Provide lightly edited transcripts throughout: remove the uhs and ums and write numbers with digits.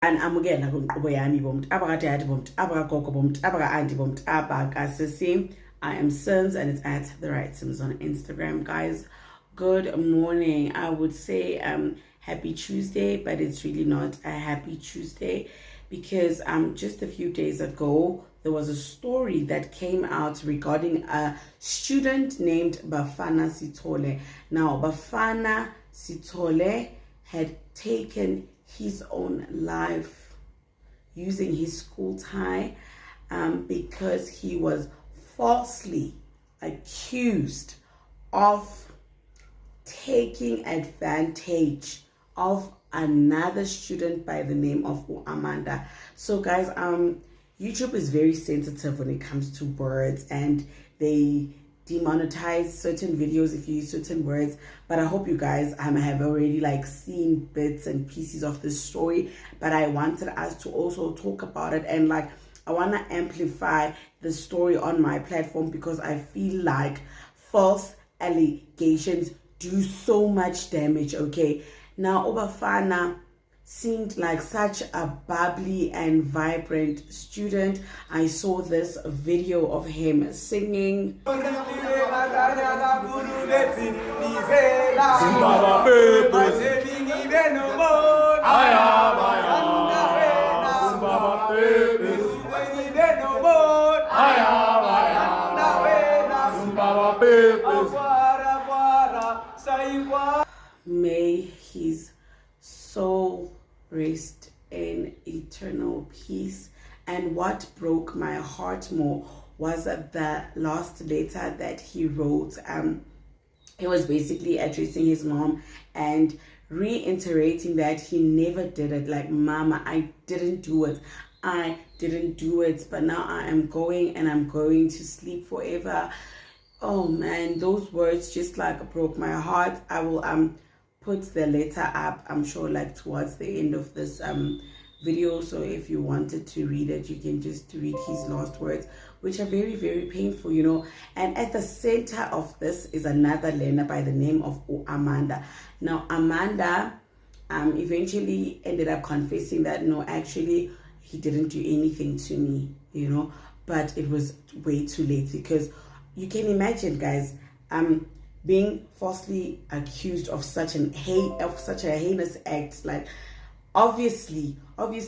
and amukela kwinkqubo yami bomuntu abakadadi bomuntu abakagogo bomuntu abaka-auntie bomuntu abakasisi. I am Sins and it's at the right Sims on Instagram. Guys, good morning. I would say happy Tuesday, but it's really not a happy Tuesday because just a few days ago there was a story that came out regarding a student named Bafana Sithole. Now Bafana Sithole had taken his own life using his school tie because he was falsely accused of taking advantage of another student by the name of Amanda. So guys, YouTube is very sensitive when it comes to words, and they demonetize certain videos if you use certain words. But I hope you guys have already seen bits and pieces of this story, but I wanted us to also talk about it, and I want to amplify the story on my platform because I feel like false allegations do so much damage. Okay, now Bafana seemed like such a bubbly and vibrant student. I saw this video of him singing. May his soul rest in eternal peace. And what broke my heart more was the last letter that he wrote. He was basically addressing his mom and reiterating that he never did it. Like, Mama, I didn't do it. I didn't do it, but now I am going and I'm going to sleep forever. Oh man, those words just broke my heart. I will put the letter up, I'm sure, towards the end of this video. So if you wanted to read it, you can just read his last words, which are very, very painful, you know. And at the center of this is another learner by the name of Amanda. Now Amanda eventually ended up confessing that no, actually he didn't do anything to me, you know, but it was way too late, because you can imagine, guys, being falsely accused of such a heinous act. Obviously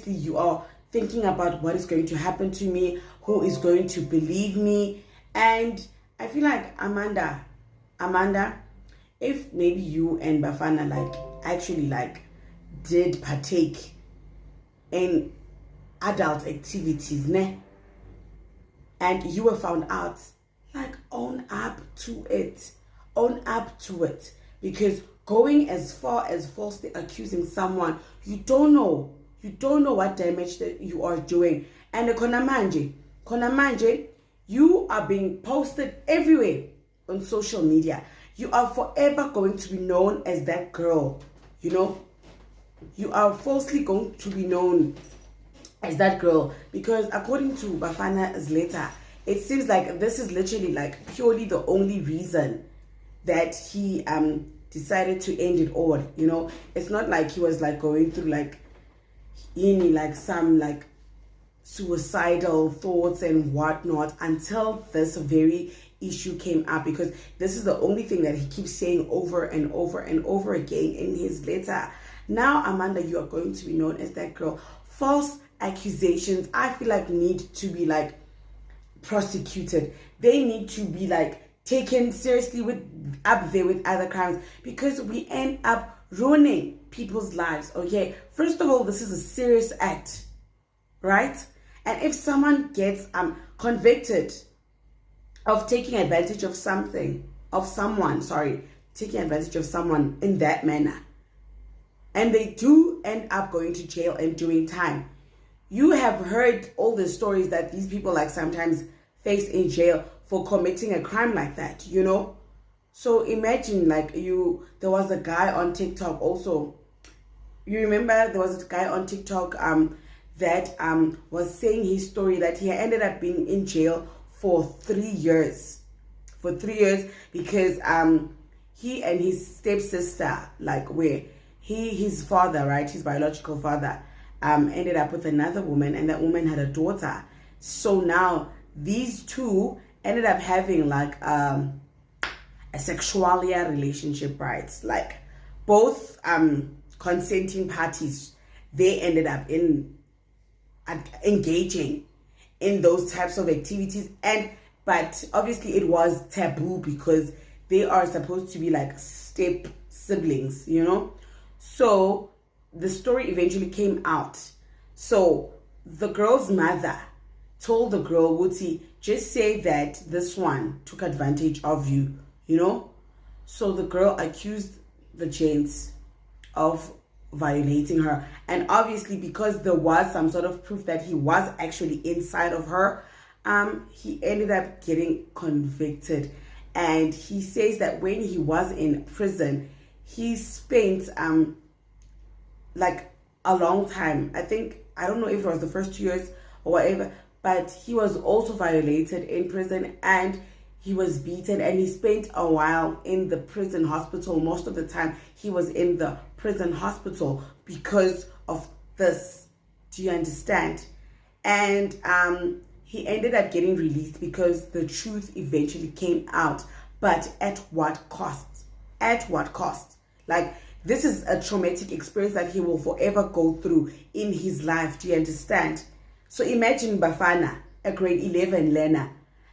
you are thinking about what is going to happen to me, who is going to believe me. And I feel like Amanda, if maybe you and Bafana actually did partake in adult activities, ne, and you were found out, own up to it, because going as far as falsely accusing someone, you don't know what damage that you are doing. And konamanje, you are being posted everywhere on social media. You are forever going to be known as that girl, you know. You are falsely going to be known as that girl, because according to Bafana's letter, it seems like this is literally purely the only reason that he decided to end it all, you know. It's not like he was going through some suicidal thoughts and whatnot until this very issue came up, because this is the only thing that he keeps saying over and over and over again in his letter. Now, Amanda, you are going to be known as that girl. False accusations, I feel need to be prosecuted. They need to be taken seriously up there with other crimes, because we end up ruining people's lives. Okay, first of all, this is a serious act, right? And if someone gets convicted of taking advantage of taking advantage of someone in that manner, and they do end up going to jail and doing time, you have heard all the stories that these people sometimes face in jail for committing a crime like that, you know. So imagine there was a guy on TikTok also. You remember there was a guy on TikTok that was saying his story that he ended up being in jail for 3 years. Because he and his stepsister, his father, right, his biological father, ended up with another woman, and that woman had a daughter. So now these two ended up having like a sexualia relationship, right? Like both consenting parties, they ended up in engaging in those types of activities, but obviously it was taboo because they are supposed to be like step siblings, so the story eventually came out. So the girl's mother told the girl, Wuti, just say that this one took advantage of you, so the girl accused the gents of violating her, and obviously because there was some sort of proof that he was actually inside of her, he ended up getting convicted. And he says that when he was in prison, he spent like a long time. I don't know if it was the first 2 years or whatever, but he was also violated in prison, and he was beaten, and he spent a while in the prison hospital. Most of the time he was in the prison hospital because of this. Do you understand? And he ended up getting released because the truth eventually came out. But at what cost? At what cost? Like, this is a traumatic experience that he will forever go through in his life. Do you understand? So imagine Bafana, a grade 11 learner,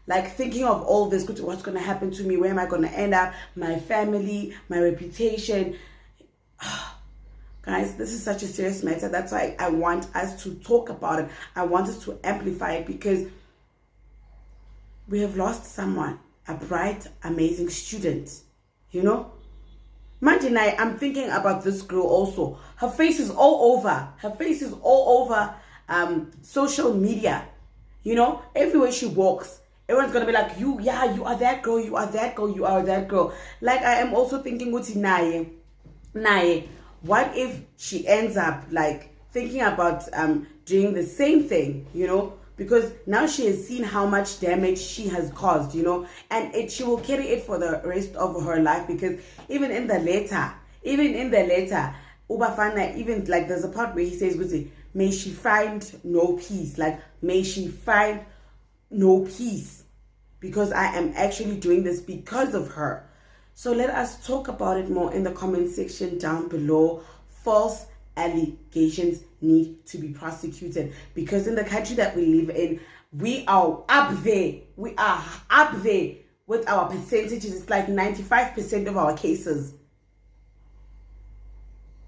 like thinking of all this, what's going to happen to me? Where am I going to end up? My family, my reputation. Guys, this is such a serious matter. That's why I want us to talk about it. I want us to amplify it, because we have lost someone, a bright, amazing student, Imagine I'm thinking about this girl also. Her face is all over. Her face is all over social media. Everywhere she walks, everyone's gonna be like, you are that girl, you are that girl, you are that girl. Like, I am also thinking, Naye, what if she ends up like thinking about doing the same thing, because now she has seen how much damage she has caused, and she will carry it for the rest of her life. Because even in the letter, Ubafana, even like there's a part where he says, may she find no peace, like may she find no peace, because I am actually doing this because of her. So let us talk about it more in the comment section down below. False allegations need to be prosecuted, because in the country that we live in, we are up there. We are up there with our percentages. It's like 95% of our cases.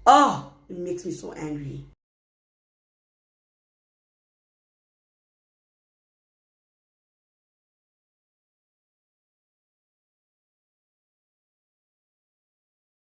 Oh, it makes me so angry.